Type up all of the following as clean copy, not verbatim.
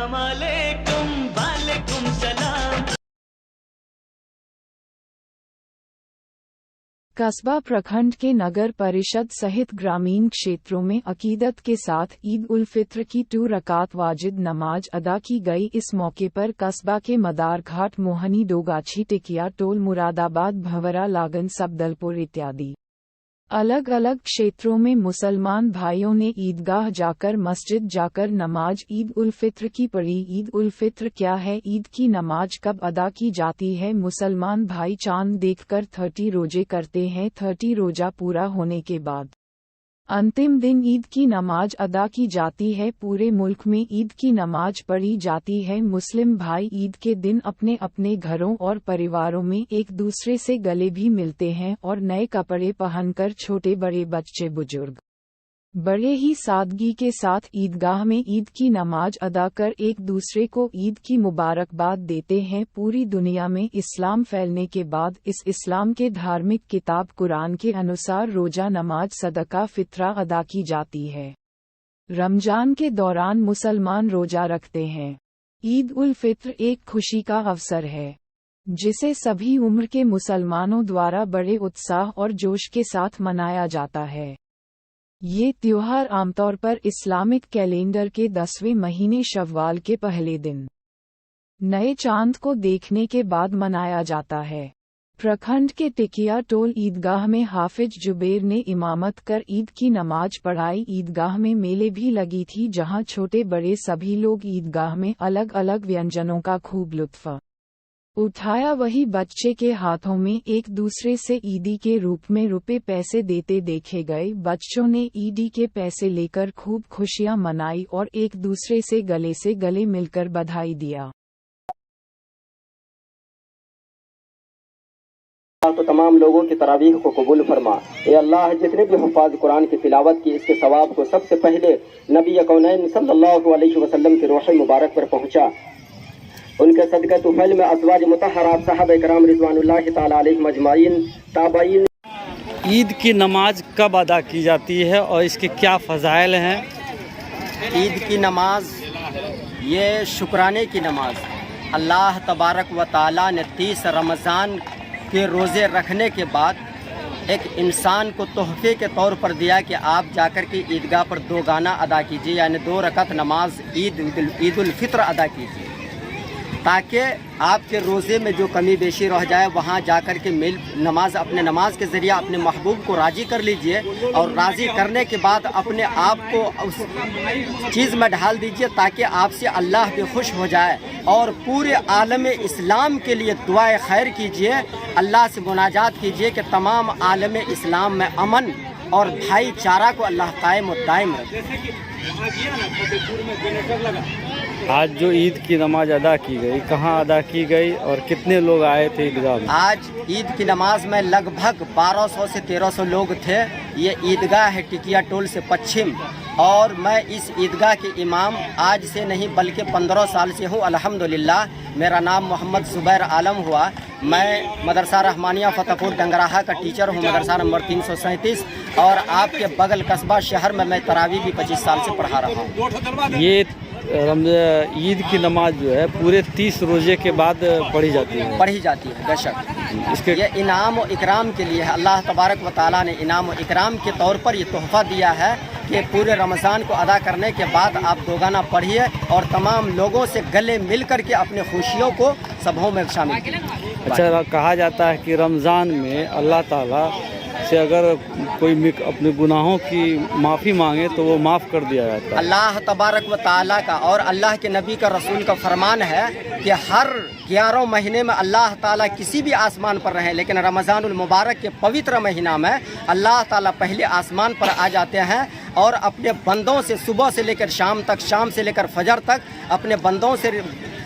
अस्सलाम वालेकुम वालेकुम सलाम। कस्बा प्रखंड के नगर परिषद सहित ग्रामीण क्षेत्रों में अकीदत के साथ ईद उल फित्र की 2 रकात वाजिब नमाज अदा की गई। इस मौके पर कस्बा के मदारघाट, मोहनी, डोगाछी, टिकिया टोल, मुरादाबाद, भंवरा, लागन, सबदलपुर इत्यादि अलग अलग क्षेत्रों में मुसलमान भाइयों ने ईदगाह जाकर, मस्जिद जाकर नमाज ईद उल फित्र की पढ़ी। ईद उल फित्र क्या है? ईद की नमाज कब अदा की जाती है? मुसलमान भाई चांद देखकर 30 रोजे करते हैं। 30 रोजा पूरा होने के बाद अंतिम दिन ईद की नमाज अदा की जाती है। पूरे मुल्क में ईद की नमाज पढ़ी जाती है। मुस्लिम भाई ईद के दिन अपने अपने घरों और परिवारों में एक दूसरे से गले भी मिलते हैं और नए कपड़े पहनकर छोटे बड़े, बच्चे बुजुर्ग बड़े ही सादगी के साथ ईदगाह में ईद की नमाज अदा कर एक दूसरे को ईद की मुबारकबाद देते हैं। पूरी दुनिया में इस्लाम फैलने के बाद इस इस्लाम के धार्मिक किताब कुरान के अनुसार रोजा, नमाज, सदका, फित्रा अदा की जाती है। रमजान के दौरान मुसलमान रोजा रखते हैं। ईद उल फित्र एक खुशी का अवसर है जिसे सभी उम्र के मुसलमानों द्वारा बड़े उत्साह और जोश के साथ मनाया जाता है। ये त्योहार आमतौर पर इस्लामिक कैलेंडर के 10वें महीने शव्वाल के पहले दिन नए चांद को देखने के बाद मनाया जाता है। प्रखंड के टिकिया टोल ईदगाह में हाफिज जुबेर ने इमामत कर ईद की नमाज पढ़ाई। ईदगाह में मेले भी लगी थी जहां छोटे बड़े सभी लोग ईदगाह में अलग अलग व्यंजनों का खूब लुत्फ उठाया। वही बच्चे के हाथों में एक दूसरे से ईदी के रूप में रुपए पैसे देते देखे गए। बच्चों ने ईदी के पैसे लेकर खूब खुशियां मनाई और एक दूसरे से गले मिलकर बधाई दिया। तो तमाम लोगों की तरावीह को कबूल फरमा। ए अल्लाह, जितने भी हुफ़ाज़ कुरान की तिलावत की, इसके सवाब को सबसे पहले नबी कौनैन सल्लल्लाहु अलैहि वसल्लम की रूह मुबारक पर पहुँचा। उनके सदक़े तुफ़ैल में अज़वाज मुतहहरात, सहाबा किराम रिज़वानुल्लाहि तआला अलैहिम अजमाइन, ताबईन। ईद की नमाज कब अदा की जाती है और इसके क्या फ़ज़ाइल हैं? ईद की नमाज ये शुक्राने की नमाज अल्लाह तबारक व तआला ने 30 रमज़ान के रोज़े रखने के बाद एक इंसान को तोहफे के तौर पर दिया कि आप जाकर के ईदगाह पर 2 गाना अदा कीजिए, यानी 2 रकात नमाज ईद उल फित्र अदा कीजिए, ताकि आपके रोज़े में जो कमी बेशी रह जाए वहाँ जाकर के अपने नमाज के ज़रिए अपने महबूब को राज़ी कर लीजिए और राज़ी करने के बाद अपने आप को उस चीज़ में ढाल दीजिए ताकि आपसे अल्लाह भी खुश हो जाए और पूरे आलम इस्लाम के लिए दुआए खैर कीजिए। अल्लाह से मुनाजात कीजिए कि तमाम आलम इस्लाम में अमन और भाईचारा को अल्लाह कायम और दायम रखे। आज जो ईद की नमाज अदा की गई, कहाँ अदा की गई और कितने लोग आए थे ईदगाह में? आज ईद की नमाज में लगभग 1200 से 1300 लोग थे। ये ईदगाह है टिकिया टोल से पश्चिम, और मैं इस ईदगाह के इमाम आज से नहीं बल्कि 15 साल से हूँ अल्हम्दुलिल्लाह। मेरा नाम मोहम्मद ज़ुबैर आलम हुआ। मैं मदरसा रहमानिया फतेहपुर डंगराहा का टीचर हूँ, मदरसा नंबर 337, और आपके बगल कस्बा शहर में मैं तरावी भी 25 साल से पढ़ा रहा हूँ। ये ईद की नमाज जो है पूरे 30 रोजे के बाद पढ़ी जाती है बेशक। इसके ये इनाम और इकराम के लिए है। अल्लाह तबारक व तआला ने इनाम और इकराम के तौर पर ये तोहफ़ा दिया है कि पूरे रमज़ान को अदा करने के बाद आप 2 गाना पढ़िए और तमाम लोगों से गले मिल कर के अपने खुशियों को सभाओं में शामिल कीजिए। अच्छा, कहा जाता है कि रमज़ान में अल्लाह ताला से अगर कोई अपने गुनाहों की माफ़ी मांगे तो वो माफ़ कर दिया जाता है। अल्लाह तबारक व तआला का और अल्लाह के नबी का रसूल का फरमान है कि हर 11 महीने में अल्लाह ताला किसी भी आसमान पर रहे, लेकिन रमज़ानुल मुबारक के पवित्र महीना में अल्लाह ताला पहले आसमान पर आ जाते हैं और अपने बंदों से सुबह से लेकर शाम तक, शाम से लेकर फजर तक अपने बंदों से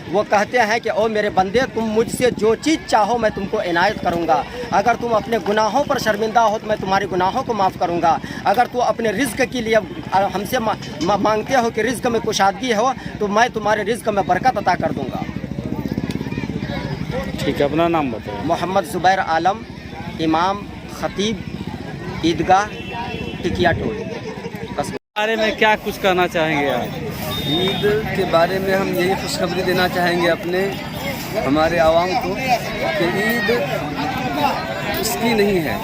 वो कहते हैं कि ओ मेरे बंदे, तुम मुझसे जो चीज़ चाहो मैं तुमको इनायत करूँगा। अगर तुम अपने गुनाहों पर शर्मिंदा हो तो मैं तुम्हारे गुनाहों को माफ़ करूँगा। अगर तू अपने रिज़्क़ के लिए हमसे मांगते हो कि रिज़्क़ में कुशादगी हो तो मैं तुम्हारे रिज़्क़ में बरकत अता कर दूँगा। ठीक है, अपना नाम बताओ। मोहम्मद ज़ुबैर आलम, इमाम ख़तीब ईदगाह टिकिया टोल। बारे में क्या कुछ कहना चाहेंगे आप? ईद के बारे में हम यही खुशखबरी देना चाहेंगे अपने हमारे आवाम को कि ईद उसकी नहीं है।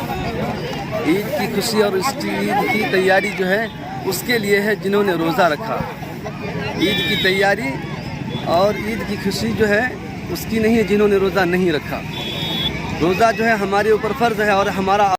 ईद की खुशी और इसकी ईद की तैयारी जो है उसके लिए है जिन्होंने रोज़ा रखा। ईद की तैयारी और ईद की खुशी जो है उसकी नहीं है जिन्होंने रोज़ा नहीं रखा। रोज़ा जो है हमारे ऊपर फ़र्ज़ है और हमारा